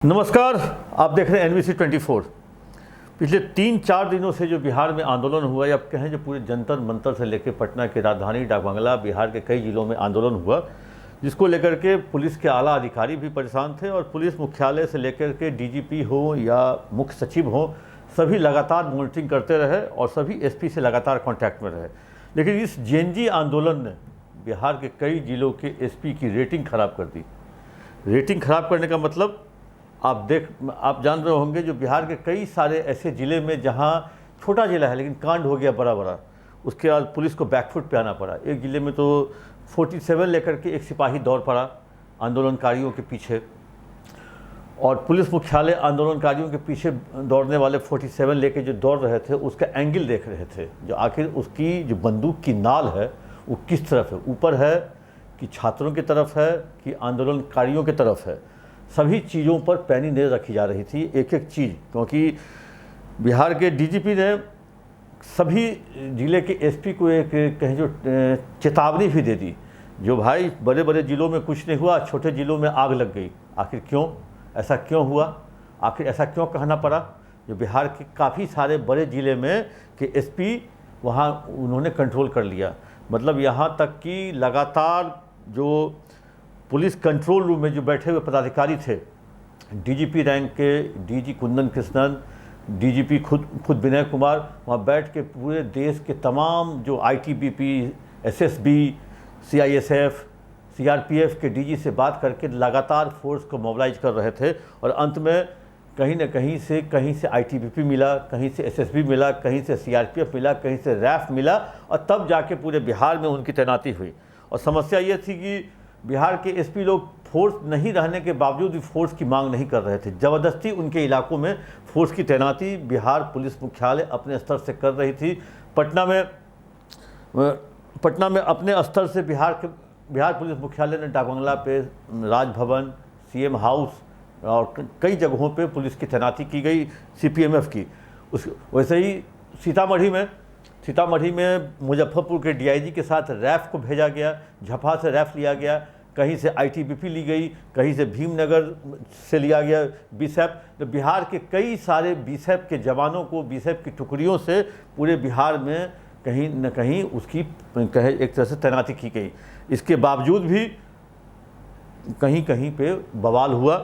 नमस्कार, आप देख रहे हैं NBC 24। पिछले 3-4 दिनों से जो बिहार में आंदोलन हुआ या आप कहें जो पूरे जंतर मंतर से लेकर पटना की राजधानी डाकबंगला बिहार के कई जिलों में आंदोलन हुआ, जिसको लेकर के पुलिस के आला अधिकारी भी परेशान थे और पुलिस मुख्यालय से लेकर के DGP हो या मुख्य सचिव हो, सभी लगातार मॉनिटरिंग करते रहे और सभी SP से लगातार कॉन्टैक्ट में रहे। लेकिन इस जेएनजी आंदोलन ने बिहार के कई जिलों के SP की रेटिंग ख़राब कर दी। रेटिंग ख़राब करने का मतलब आप जान रहे होंगे, जो बिहार के कई सारे ऐसे ज़िले में जहां छोटा ज़िला है लेकिन कांड हो गया बड़ा बड़ा, उसके बाद पुलिस को बैकफुट पे आना पड़ा। एक ज़िले में तो 47 लेकर के एक सिपाही दौड़ पड़ा आंदोलनकारियों के पीछे, और पुलिस मुख्यालय आंदोलनकारियों के पीछे दौड़ने वाले 47 लेकर जो दौड़ रहे थे उसका एंगल देख रहे थे, जो आखिर उसकी जो बंदूक की नाल है वो किस तरफ है, ऊपर है कि छात्रों की तरफ है कि आंदोलनकारियों की तरफ है। सभी चीज़ों पर पैनी नज़र रखी जा रही थी, एक एक चीज़, क्योंकि बिहार के DGP ने सभी ज़िले के SP को एक कहीं जो चेतावनी भी दे दी, जो भाई बड़े बड़े ज़िलों में कुछ नहीं हुआ, छोटे ज़िलों में आग लग गई। आखिर क्यों, ऐसा क्यों हुआ, आखिर ऐसा क्यों कहना पड़ा? जो बिहार के काफ़ी सारे बड़े ज़िले में के SP वहाँ उन्होंने कंट्रोल कर लिया। मतलब यहाँ तक कि लगातार जो पुलिस कंट्रोल रूम में जो बैठे हुए पदाधिकारी थे, DGP रैंक के DG कुंदन कृष्णन, DGP खुद विनय कुमार, वहाँ बैठ के पूरे देश के तमाम जो ITBP, SSB, CISF, CRPF के DG से बात करके लगातार फोर्स को मोबिलाइज कर रहे थे। और अंत में कहीं से ITBP मिला, कहीं से SSB मिला, कहीं से CRPF मिला, कहीं से RAF मिला, और तब जाके पूरे बिहार में उनकी तैनाती हुई। और समस्या ये थी कि बिहार के SP लोग फोर्स नहीं रहने के बावजूद भी फोर्स की मांग नहीं कर रहे थे। ज़बरदस्ती उनके इलाकों में फोर्स की तैनाती बिहार पुलिस मुख्यालय अपने स्तर से कर रही थी। पटना में अपने स्तर से बिहार पुलिस मुख्यालय ने डाकबंगला पे, राजभवन, CM हाउस और कई जगहों पे पुलिस की तैनाती की गई CPMF की। वैसे ही सीतामढ़ी में मुजफ्फरपुर के DIG के साथ RAF को भेजा गया, झपा से RAF लिया गया, कहीं से ITBP ली गई, कहीं से भीमनगर से लिया गया BSAP। तो बिहार के कई सारे BSAP के जवानों को, BSAP की टुकड़ियों से पूरे बिहार में कहीं न कहीं उसकी एक तरह से तैनाती की गई। इसके बावजूद भी कहीं कहीं पे बवाल हुआ।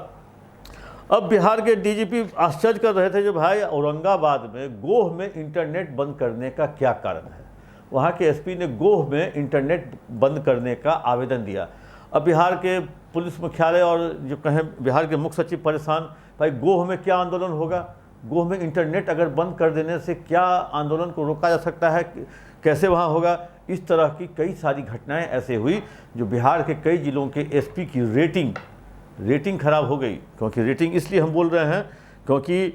अब बिहार के DGP आश्चर्य कर रहे थे, जो भाई औरंगाबाद में गोह में इंटरनेट बंद करने का क्या कारण है। वहाँ के SP ने गोह में इंटरनेट बंद करने का आवेदन दिया। अब बिहार के पुलिस मुख्यालय और जो कहें बिहार के मुख्य सचिव परेशान, भाई गोह में क्या आंदोलन होगा, गोह में इंटरनेट अगर बंद कर देने से क्या आंदोलन को रोका जा सकता है, कैसे वहाँ होगा। इस तरह की कई सारी घटनाएँ ऐसे हुई जो बिहार के कई जिलों के SP की रेटिंग ख़राब हो गई। क्योंकि रेटिंग इसलिए हम बोल रहे हैं क्योंकि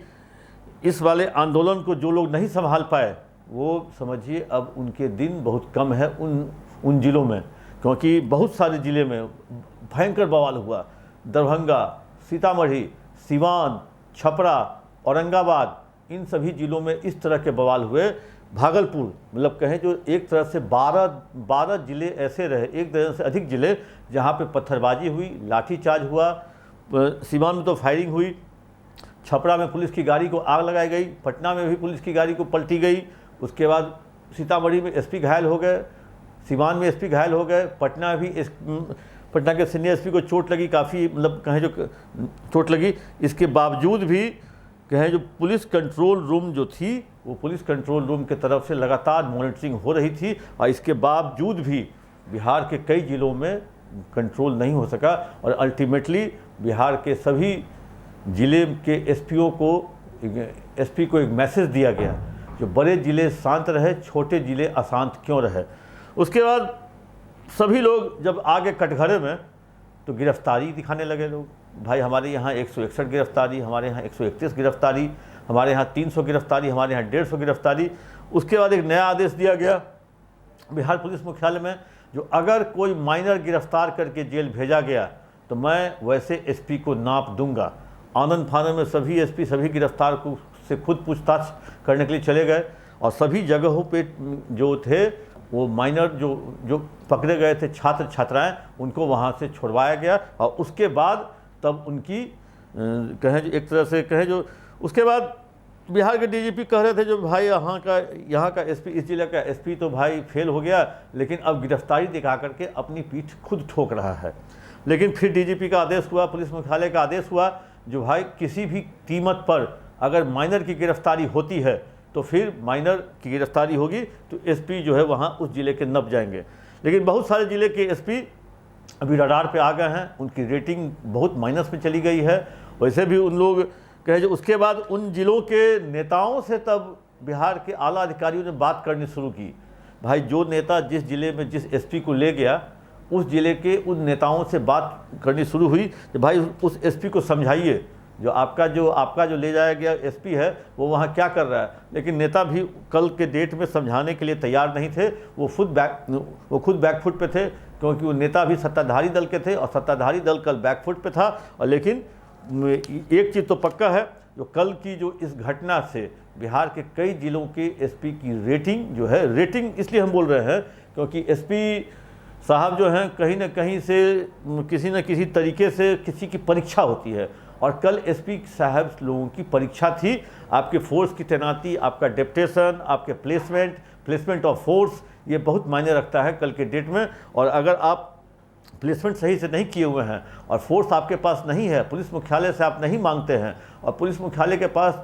इस वाले आंदोलन को जो लोग नहीं संभाल पाए, वो समझिए अब उनके दिन बहुत कम है उन जिलों में, क्योंकि बहुत सारे ज़िले में भयंकर बवाल हुआ। दरभंगा, सीतामढ़ी, सिवान, छपरा, औरंगाबाद, इन सभी ज़िलों में इस तरह के बवाल हुए। भागलपुर, मतलब कहें जो एक तरह से 12 ज़िले ऐसे रहे, एक दर्जन से अधिक ज़िले, जहाँ पे पत्थरबाजी हुई, लाठीचार्ज हुआ। सीवान में तो फायरिंग हुई, छपरा में पुलिस की गाड़ी को आग लगाई गई, पटना में भी पुलिस की गाड़ी को पलटी गई। उसके बाद सीतामढ़ी में SP घायल हो गए, सीवान में SP घायल हो गए, पटना के सीनियर SP को चोट लगी, काफ़ी मतलब कहें जो चोट लगी। इसके बावजूद भी कहें जो पुलिस कंट्रोल रूम जो थी, वो पुलिस कंट्रोल रूम के तरफ से लगातार मॉनिटरिंग हो रही थी, और इसके बावजूद भी बिहार के कई ज़िलों में कंट्रोल नहीं हो सका। और अल्टीमेटली बिहार के सभी ज़िले के SP को एक मैसेज दिया गया, जो बड़े ज़िले शांत रहे, छोटे ज़िले अशांत क्यों रहे। उसके बाद सभी लोग जब आगे कटघरे में, तो गिरफ्तारी दिखाने लगे लोग। भाई हमारे यहाँ 161 गिरफ्तारी, हमारे यहाँ 131 गिरफ्तारी, हमारे यहाँ 300 गिरफ्तारी, हमारे यहाँ 150 गिरफ्तारी। उसके बाद एक नया आदेश दिया गया बिहार पुलिस मुख्यालय में, जो अगर कोई माइनर गिरफ्तार करके जेल भेजा गया तो मैं वैसे SP को नाप दूंगा। आनंद फानंद में सभी SP सभी गिरफ्तार को से खुद पूछताछ करने के लिए चले गए, और सभी जगहों पे जो थे वो माइनर जो पकड़े गए थे छात्र छात्राएं, उनको वहाँ से छुड़वाया गया। और उसके बाद तब उनकी कहें जो एक तरह से कहें जो। उसके बाद बिहार के डीजीपी कह रहे थे जो भाई यहाँ का एसपी, इस जिले का एसपी तो भाई फेल हो गया, लेकिन अब गिरफ्तारी दिखा करके अपनी पीठ खुद ठोक रहा है। लेकिन फिर डीजीपी का आदेश हुआ, पुलिस मुख्यालय का आदेश हुआ जो भाई किसी भी कीमत पर अगर माइनर की गिरफ्तारी होती है तो फिर माइनर की गिरफ्तारी होगी, तो एसपी जो है वहाँ उस जिले के नप जाएंगे। लेकिन बहुत सारे ज़िले के एसपी अभी रडार पे आ गए हैं, उनकी रेटिंग बहुत माइनस में चली गई है। वैसे भी उन लोग कहे जो उसके बाद उन जिलों के नेताओं से तब बिहार के आला अधिकारियों ने बात करनी शुरू की। भाई जो नेता जिस जिले में जिस एसपी को ले गया, उस जिले के उन नेताओं से बात करनी शुरू हुई कि भाई उस एसपी को समझाइए जो आपका जो ले जाया गया एसपी है वो वहाँ क्या कर रहा है। लेकिन नेता भी कल के डेट में समझाने के लिए तैयार नहीं थे, वो खुद बैकफुट पे थे, क्योंकि वो नेता भी सत्ताधारी दल के थे और सत्ताधारी दल कल बैकफुट पे था। और लेकिन एक चीज़ तो पक्का है, जो कल की जो इस घटना से बिहार के कई जिलों के एसपी की रेटिंग जो है, रेटिंग इसलिए हम बोल रहे हैं क्योंकि एसपी साहब जो हैं कहीं ना कहीं से किसी न किसी तरीके से किसी की परीक्षा होती है, और कल एसपी साहब लोगों की परीक्षा थी। आपके फोर्स की तैनाती, आपका डेप्टेशन, आपके प्लेसमेंट ऑफ फोर्स, ये बहुत मायने रखता है कल के डेट में। और अगर आप प्लेसमेंट सही से नहीं किए हुए हैं और फोर्स आपके पास नहीं है, पुलिस मुख्यालय से आप नहीं मांगते हैं और पुलिस मुख्यालय के पास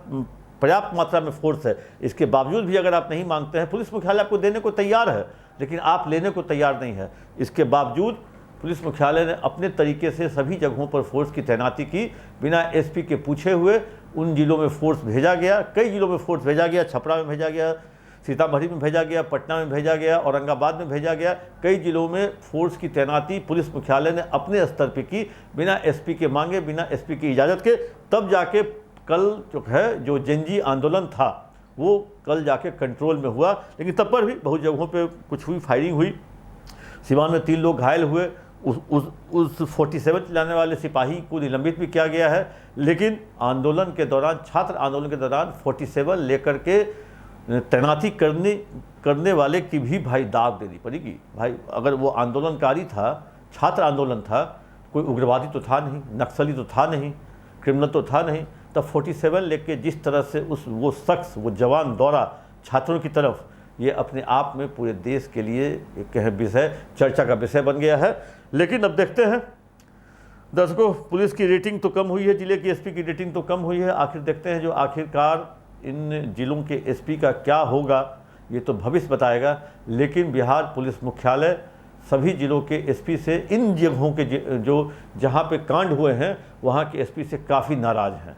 पर्याप्त मात्रा में फोर्स है, इसके बावजूद भी अगर आप नहीं मांगते हैं, पुलिस मुख्यालय आपको देने को तैयार है लेकिन आप लेने को तैयार नहीं है, इसके बावजूद पुलिस मुख्यालय ने अपने तरीके से सभी जगहों पर फोर्स की तैनाती की, बिना एसपी के पूछे हुए उन जिलों में फोर्स भेजा गया, कई जिलों में फोर्स भेजा गया, छपरा में भेजा गया, सीतामढ़ी में भेजा गया, पटना में भेजा गया, औरंगाबाद में भेजा गया। कई जिलों में फोर्स की तैनाती पुलिस मुख्यालय ने अपने स्तर पर की, बिना एसपी के मांगे, बिना एसपी की इजाज़त के। तब जाके कल जो है जो जनजी आंदोलन था वो कल जाके कंट्रोल में हुआ। लेकिन तब पर भी बहुत जगहों पे कुछ हुई, फायरिंग हुई, सिवान में 3 लोग घायल हुए, उस 47 चलाने वाले सिपाही को निलंबित भी किया गया है। लेकिन आंदोलन के दौरान, छात्र आंदोलन के दौरान 47 लेकर के तैनाती करने वाले की भी भाई दाग देनी पड़ेगी। भाई अगर वो आंदोलनकारी था, छात्र आंदोलन था, कोई उग्रवादी तो था नहीं, नक्सली तो था नहीं, क्रिमिनल तो था नहीं, तब 47 लेके जिस तरह से वो शख्स, वो जवान दौड़ा छात्रों की तरफ, ये अपने आप में पूरे देश के लिए एक विषय, चर्चा का विषय बन गया है। लेकिन अब देखते हैं दर्शकों, पुलिस की रेटिंग तो कम हुई है, जिले की एसपी की रेटिंग तो कम हुई है। आखिर देखते हैं जो आखिरकार इन जिलों के एसपी का क्या होगा, ये तो भविष्य बताएगा। लेकिन बिहार पुलिस मुख्यालय सभी जिलों के एसपी से, इन जगहों के जो जहाँ पे कांड हुए हैं वहाँ के एसपी से काफ़ी नाराज़ हैं,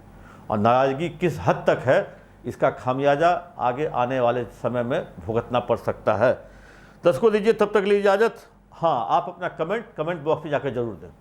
और नाराज़गी किस हद तक है इसका खामियाजा आगे आने वाले समय में भुगतना पड़ सकता है। दर्शकों दीजिए तब तक लिए इजाज़त। हाँ, आप अपना कमेंट बॉक्स में जाकर जरूर दें।